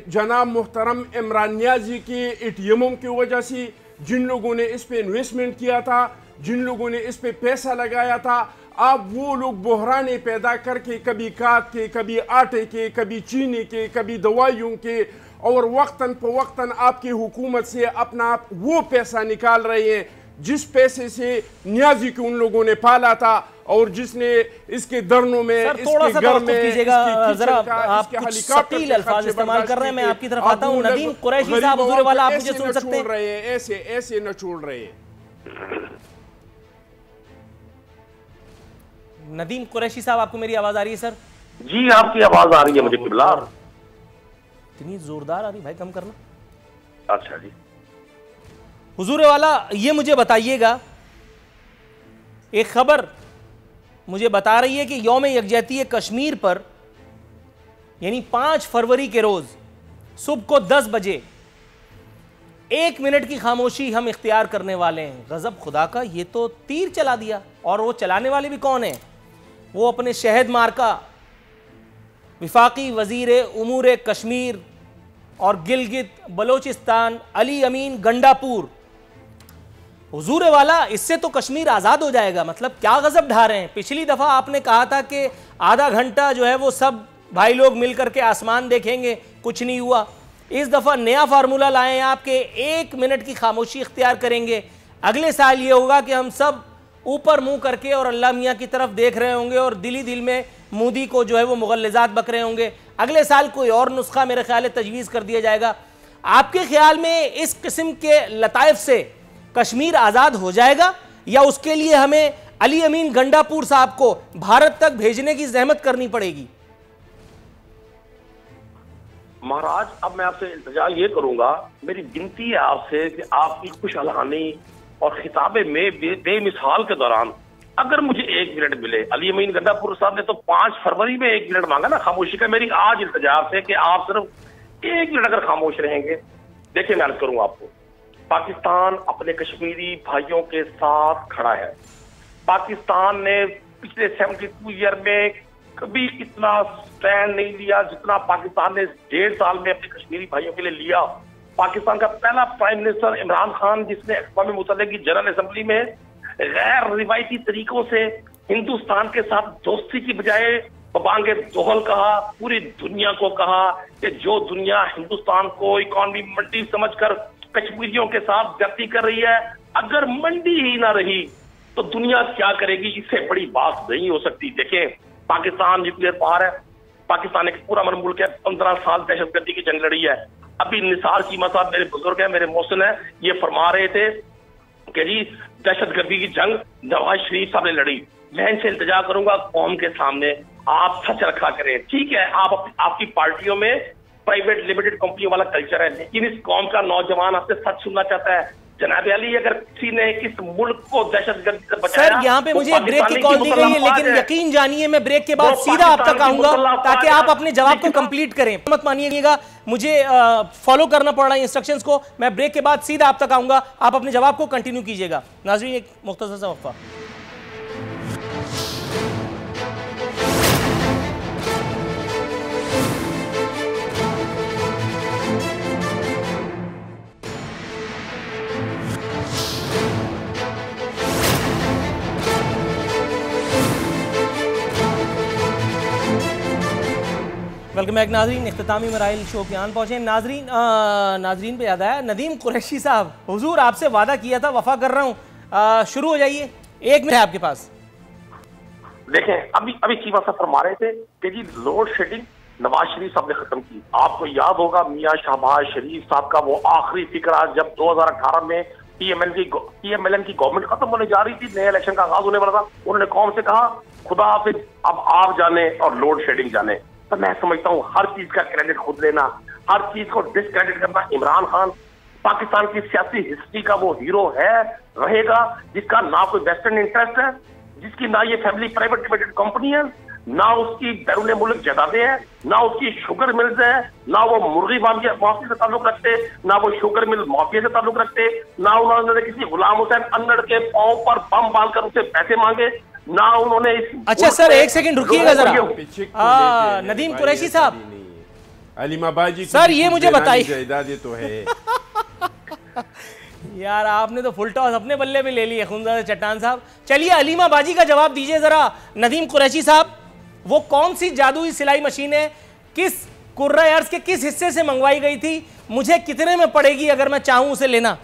जनाब मोहतरम इमरान नियाज़ी के एटीएमों की वजह से। जिन लोगों ने इस पे इन्वेस्टमेंट किया था, जिन लोगों ने इस पे पैसा लगाया था, आप वो लोग बहराने पैदा करके कभी खाद के, कभी आटे के, कभी चीनी के, कभी दवाइयों के, और वक्तन फ़वक्तन आपकी हुकूमत से अपना वो पैसा निकाल रहे हैं जिस पैसे से नियाज़ी को उन लोगों ने पाला था, और जिसने इसके दरनों में, थोड़ा सा कीजिएगा, जरा आप कुछ सटील अल्फाज इस्तेमाल कर रहे हैं। मैं आपकी तरफ आता हूं। नदीम कुरैशी साहब, हुजूर वाला, आप मुझे सुन सकते हैं? ऐसे न छोड़ रहे हैं। नदीम कुरैशी साहब, आपको मेरी आवाज आ रही है सर? जी, आपकी आवाज आ रही है मुझे किबला। इतनी जोरदार आ रही भाई, कम करना। अच्छा जी। हुजूर वाला, ये मुझे बताइएगा, एक खबर मुझे बता रही है कि यौम यकजहती कश्मीर पर, यानी 5 फरवरी के रोज सुबह को 10 बजे 1 मिनट की खामोशी हम इख्तियार करने वाले हैं। गजब खुदा का, ये तो तीर चला दिया। और वो चलाने वाले भी कौन है? वो अपने शहद मार्का विफाकी वजीर उमूर कश्मीर और गिलगित बलोचिस्तान अली अमीन गंडापुर। हुजूर वाला, इससे तो कश्मीर आज़ाद हो जाएगा। मतलब क्या गजब ढा रहे हैं। पिछली दफ़ा आपने कहा था कि आधा घंटा जो है वो सब भाई लोग मिल करके आसमान देखेंगे, कुछ नहीं हुआ। इस दफ़ा नया फार्मूला लाए हैं आपके 1 मिनट की खामोशी इख्तियार करेंगे। अगले साल ये होगा कि हम सब ऊपर मुंह करके और अल्लाह मियाँ की तरफ देख रहे होंगे और दिली दिल में मोदी को जो है वो मुगल्लिज़ात बक रहे होंगे। अगले साल कोई और नुस्खा मेरे ख्याल है तजवीज़ कर दिया जाएगा। आपके ख्याल में इस किस्म के लताइफ से कश्मीर आज़ाद हो जाएगा, या उसके लिए हमें अली अमीन गंडापुर साहब को भारत तक भेजने की जहमत करनी पड़ेगी? महाराज, अब मैं आपसे इल्तिजा ये करूंगा, मेरी विनती है आपसे कि आपकी खुशहाली और खिताबे में बेमिसाल के दौरान अगर मुझे 1 मिनट मिले। अली अमीन गंडापुर साहब ने तो 5 फरवरी में 1 मिनट मांगा ना खामोशी का। मेरी आज इल्तिजा से कि आप सिर्फ 1 मिनट अगर खामोश रहेंगे। देखिए, मैं अर्ज करूंगा आपको, पाकिस्तान अपने कश्मीरी भाइयों के साथ खड़ा है। पाकिस्तान ने पिछले 72 ईयर में कभी इतना स्टैंड नहीं लिया जितना पाकिस्तान ने 1.5 साल में अपने कश्मीरी भाइयों के लिए लिया। पाकिस्तान का पहला प्राइम मिनिस्टर इमरान खान, जिसने अक़वाम मुत्तहिदा की जनरल असेंबली में गैर रिवायती तरीकों से हिंदुस्तान के साथ दोस्ती की बजाय बबांगे दोहल कहा, पूरी दुनिया को कहा कि जो दुनिया हिंदुस्तान को इकॉनमी मंडी समझकर कश्मीरियों के साथ ज्यादती कर रही है, अगर मंडी ही ना रही तो दुनिया क्या करेगी? इससे बड़ी बात नहीं हो सकती। देखें, पाकिस्तान न्यूक्लियर पावर है, पाकिस्तान एक पूरा अमन मुल्क है, 15 साल दहशतगर्दी की जंग लड़ी है। अभी निसार चीमा साहब मेरे बुजुर्ग है, मेरे मोहसिन है, ये फरमा रहे थे कि जी दहशतगर्दी की जंग नवाज शरीफ साहब ने लड़ी। मैं इनसे इल्तिजा करूंगा, कौम के सामने आप सच रखा करें। ठीक है, आपकी पार्टियों में प्राइवेट लिमिटेड कंपनियों वाला कल्चर है, लेकिन इस कौम का नौजवान आपसे सच सुनना चाहता है। जनाब अली, अगर किसी ने इस मुल्क को दहशतगर्दी से बचाया, सर यहाँ पे मुझे ब्रेक की कॉल दी गई है, लेकिन यकीन जानिए मैं ब्रेक के बाद सीधा आप तक आऊंगा ताकि आप अपने जवाब को कंप्लीट करें। मत मानिएगा, मुझे फॉलो करना पड़ रहा है इंस्ट्रक्शंस को। मैं ब्रेक के बाद सीधा आप तक आऊंगा, आप अपने जवाब को कंटिन्यू कीजिएगा। नाज़रीन, एक मुख्तसर सा वक्फा। वेलकम बैक नाजरीन। इख्तितामी मराइल शो के आन पहुँचे नाजरीन पे याद आया नदीम कुरैशी साहब, हुजूर आपसे वादा किया था, वफा कर रहा हूँ। शुरू हो जाइए, 1 मिनट है आपके पास। देखें, अभी चीफ साहब फरमा रहे थे कि जी लोड शेडिंग नवाज शरीफ साहब ने खत्म की। आपको याद होगा मियां शहबाज शरीफ साहब का वो आखिरी फिक्रा जब 2018 में पीएमएलएन की गवर्नमेंट खत्म होने जा रही थी, नए इलेक्शन का आगाज होने वाला था, उन्होंने कौम से कहा खुदा हाफिज, अब आप जाने और लोड शेडिंग जाने। तो मैं समझता हूँ हर चीज का क्रेडिट खुद लेना, हर चीज को डिसक्रेडिट करना। इमरान खान पाकिस्तान की सियासी हिस्ट्री का वो हीरो है, रहेगा, जिसका ना कोई वेस्टर्न इंटरेस्ट है, जिसकी ना ये फैमिली प्राइवेट लिमिटेड कंपनी है, ना उसकी बैरून मुल्क जायदादें हैं, ना उसकी शुगर मिल्स है, ना वो मुर्गी माफिया से ताल्लुक रखते, ना वो शुगर मिल माफिया से ताल्लुक रखते, ना उन्होंने किसी गुलाम हुसैन अन्नड़ के पांव पर बम बांधकर उसे पैसे मांगे, ना उन्होंने अच्छा सर, 1 सेकंड रुकिएगा जरा। नदीम कुरैशी साहब, अलीमा बाजी सर ये मुझे बताइए, जायदादें तो है यार आपने तो फुल टॉस अपने बल्ले पे ले लिया खुंदा चट्टान साहब। चलिए अलीमा बाजी का जवाब दीजिए जरा नदीम कुरैशी साहब, वो कौन सी जादुई सिलाई मशीन है, किस कुर्रा अर्ज के किस हिस्से से मंगवाई गई थी, मुझे कितने में पड़ेगी अगर मैं चाहूं उसे लेना?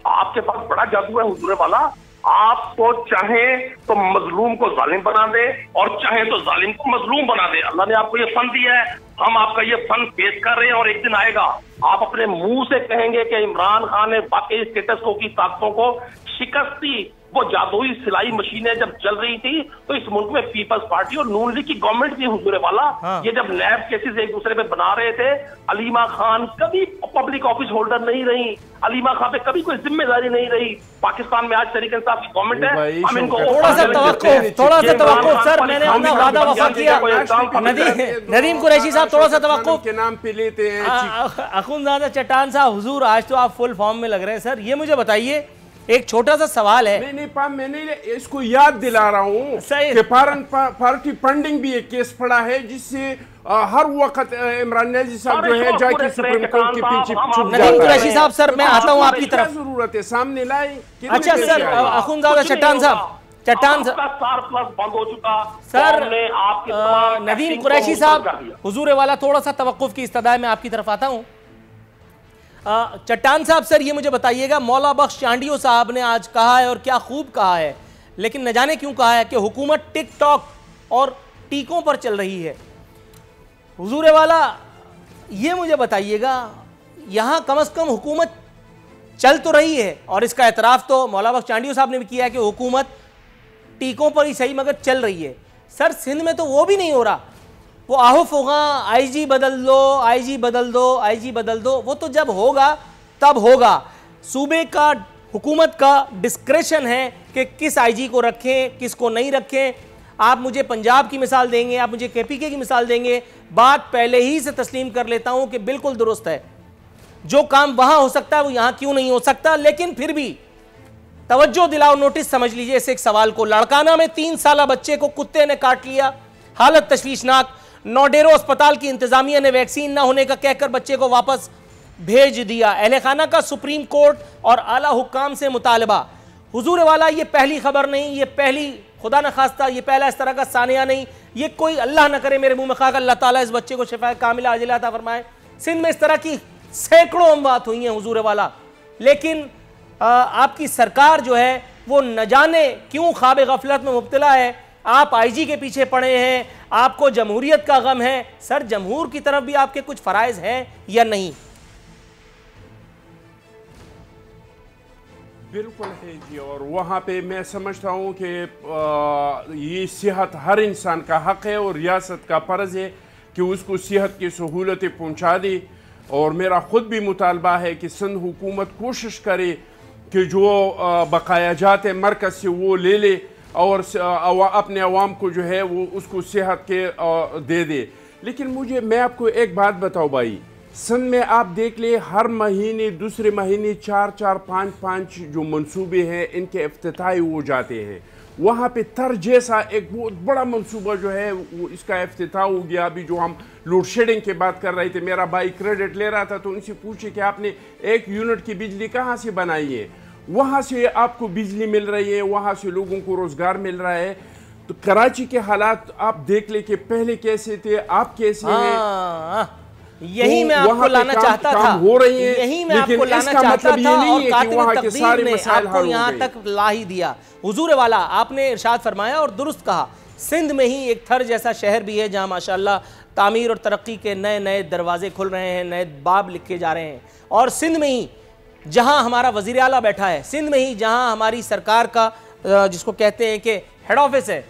आपके पास बड़ा जादू है हुजूर वाला, आप तो चाहे तो मजलूम को जालिम बना दे और चाहे तो जालिम को मजलूम बना दे। अल्लाह ने आपको ये फन दिया है, हम आपका ये फन पेश कर रहे हैं और एक दिन आएगा आप अपने मुंह से कहेंगे कि इमरान खान ने वाकई स्टेटस को की ताकतों को शिकस्त दी। वो जादुई सिलाई मशीनें जब चल रही थी तो इस मुल्क में पीपल्स पार्टी और नून लीग की गवर्नमेंट थी हुजूर वाला। हाँ। ये जब नैब केसेस एक दूसरे पे बना रहे थे, अलीमा खान कभी पब्लिक ऑफिस होल्डर नहीं रही, अलीमा खान पे कभी कोई जिम्मेदारी नहीं रही। पाकिस्तान में आज तरीके इंसाफ की गवर्नमेंट है, हम इनको थोड़ा सा तवक्कुफ सर, मैंने अपना वादा वफा किया। नदीम कुरैशी साहब थोड़ा सा तवक्कुफ के नाम पे लेते हैं। अखुंज़ादा चट्टान साहब, हुजूर आज तो आप फुल फॉर्म में लग रहे हैं सर। ये मुझे बताइए, एक छोटा सा सवाल है। मैंने इसको याद दिला रहा हूँ कि पार्टी फंडिंग भी एक केस पड़ा है जिससे हर वक्त इमरान नजीर साहब जो है जाके सुप्रीम कोर्ट के पीछे छुप जाता है। नदीम कुरैशी साहब सर, मैं आता हूँ आपकी तरफ। जरूरत है सामने लाए। अच्छा सर, अखुंज़ादा चट्टान साहब, बंद हो चुका सर, नदीम कुरैशी साहब, हुजूर वाला थोड़ा सा तवक्कुफ की इस्तदा में आपकी तरफ आता हूँ। चट्टान साहब सर ये मुझे बताइएगा, मौला बख्श चांडियो साहब ने आज कहा है और क्या खूब कहा है, लेकिन न जाने क्यों कहा है कि हुकूमत टिकटॉक और टीकों पर चल रही है। हुजूर वाला ये मुझे बताइएगा, यहाँ कम से कम हुकूमत चल तो रही है और इसका एतराफ़ तो मौला बख्श चांडियो साहब ने भी किया है कि हुकूमत टीकों पर ही सही मगर चल रही है। सर सिंध में तो वो भी नहीं हो रहा। वो आहो फोगा आईजी बदल दो, आईजी बदल दो, आईजी बदल दो, वो तो जब होगा तब होगा। सूबे का हुकूमत का डिस्क्रेशन है कि किस आईजी को रखें किसको नहीं रखें। आप मुझे पंजाब की मिसाल देंगे, आप मुझे केपीके की मिसाल देंगे, बात पहले ही से तस्लीम कर लेता हूं कि बिल्कुल दुरुस्त है। जो काम वहां हो सकता है वो यहां क्यों नहीं हो सकता। लेकिन फिर भी तवज्जो दिलाओ, नोटिस समझ लीजिए इस एक सवाल को। लड़काना में 3 साला बच्चे को कुत्ते ने काट लिया, हालत तशवीशनाक। नौडेरो अस्पताल की इंतजामिया ने वैक्सीन ना होने का कहकर बच्चे को वापस भेज दिया। अहले खाना का सुप्रीम कोर्ट और आला हुक्काम से मुतालबा। हुजूर वाला ये पहली खबर नहीं, ये पहली खुदा न खास्ता ये पहला इस तरह का सानिया नहीं, ये कोई अल्लाह न करे मेरे मुंह में खाकर अल्लाह ताला इस बच्चे को शिफा कामिला अजिला अता फरमाए। सिंध में इस तरह की सैकड़ों अमवात हुई हैं हुजूर वाला, लेकिन आपकी सरकार जो है वो न जाने क्यों ख्वाब गफलत में मुब्तला है। आप आईजी के पीछे पड़े हैं, आपको जमहूरियत का गम है। सर जमहूर की तरफ भी आपके कुछ फराइज हैं या नहीं? बिल्कुल है जी, और वहाँ पे मैं समझता हूँ कि ये सेहत हर इंसान का हक है और रियासत का फ़र्ज़ है कि उसको सेहत की सहूलतें पहुँचा दे। और मेरा ख़ुद भी मुतालबा है कि सिंध हुकूमत कोशिश करे कि जो बकायाजात है मरकज़ से वो ले ले और अपने अवाम को जो है वो उसको सेहत के दे दे। लेकिन मैं आपको एक बात बताऊँ भाई, सिंध में आप देख ले हर महीने दूसरे महीने 4-4, 5-5 जो मंसूबे हैं इनके इफ्तिताही हो जाते हैं। वहाँ पे तर जैसा एक बहुत बड़ा मंसूबा जो है वो इसका इफ्तिताह हो गया। अभी जो हम लोड शेडिंग की बात कर रहे थे, मेरा भाई क्रेडिट ले रहा था तो उनसे पूछे कि आपने 1 यूनिट की बिजली कहाँ से बनाई है, वहाँ से आपको बिजली मिल रही है, वहाँ से लोगों को रोज़गार मिल रहा है। तो कराची के हालात आप देख ले कि पहले कैसे थे, आप कैसे हैं। यही मैं आपको लाना चाहता था, हो रही है, यही मैं आपको लाना चाहता था और कातिल तकदीर ने आपको यहाँ तक ला ही दिया। हुजूर वाला, आपने इरशाद फरमाया और दुरुस्त कहा, सिंध में ही एक थर जैसा शहर भी है जहाँ माशाल्लाह तामीर और तरक्की के नए नए दरवाजे खुल रहे हैं, नए बाब लिखे जा रहे हैं। और सिंध में ही जहाँ हमारा वज़ीर आला बैठा है, सिंध में ही जहाँ हमारी सरकार का जिसको कहते हैं कि हेड ऑफिस है,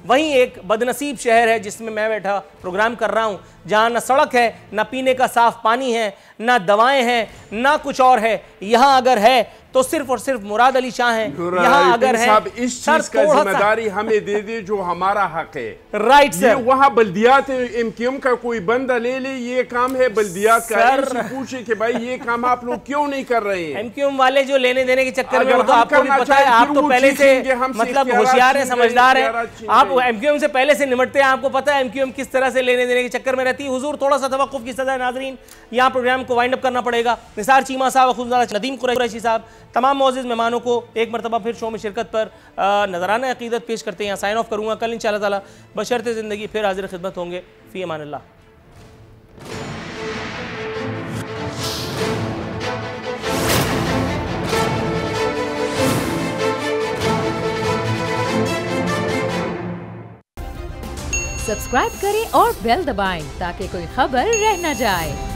वहीं एक बदनसीब शहर है जिसमें मैं बैठा प्रोग्राम कर रहा हूँ, जहाँ ना सड़क है, ना पीने का साफ पानी है, ना दवाएं हैं, ना कुछ और है। यहाँ अगर है तो सिर्फ और सिर्फ मुराद अली शाह हैं। यहाँ अगर है, इस चीज का जिम्मेदारी हमें दे दे जो हमारा हक है। राइट सर, वहाँ बल्दियात एमक्यूएम का कोई बंदा ले ले, ये काम है बल्दियात का, इनसे पूछे कि भाई ये काम आप लोग क्यों नहीं कर रहे हैं। एमक्यूएम वाले जो लेने देने के चक्कर में, वो तो आपको भी पता है, आप तो पहले से मतलब होशियार है, समझदार है, आप एमक्यूएम से पहले से निमटते हैं, आपको पता है एमक्यूएम किस तरह से लेने देने के चक्कर में रहती है। हुजूर थोड़ा सा तवक्कुफ की सजा। नाजरीन, यहाँ प्रोग्राम को वाइंड अप करना पड़ेगा। निसार चीमा साहब, नदीम कुरैशी साहब, तमाम मौजूद मेहमानों को एक मरतबा फिर शो में शिरकत पर नजराना अकीदत पेश करते हैं। यहाँ साइन ऑफ करूँगा। कल इंशाअल्लाह ताला बशर्ते ज़िंदगी फिर हाजिर खिदमत होंगे। फ़ी अमानिल्लाह। सब्सक्राइब करें और बेल दबाएं ताकि कोई खबर रह न जाए।